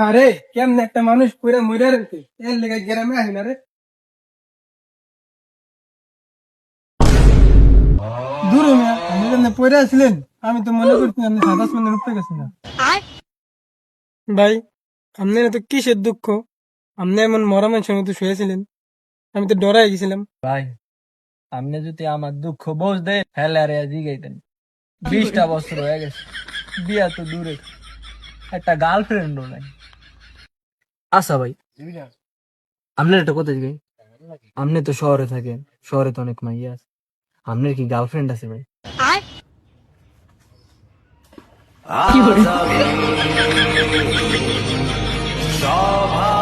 আরে কেমন একটা মানুষ পুরা মরে রয়েছে এর লেগে গ্রামে আহি না রে। দূর মিয়া আপনি যেমন পড়ে আসলেন আমি তো মনে করছি আপনি সাদা আসমানের উপরে গেছিলেন। ভাই আপনার তো কিসের দুঃখ? আপনি এমন মরা মানুষের মতো শুয়েছিলেন, আমি তো ডরাই গেছিলাম। ভাই আপনি যদি আমার দুঃখ বোঝ দেন হেলে আর জিগাইতেন 20টা বছর হয়ে গেছে, বিয়া তো দূরে, একটা গার্লফ্রেন্ডও নাই। আচ্ছা ভাই, আপনার একটা কথা জিগাই, আপনি তো শহরে থাকেন, শহরে তো অনেক মাইয়া আছে, আপনার কি গার্লফ্রেন্ড আছে ভাই? সভা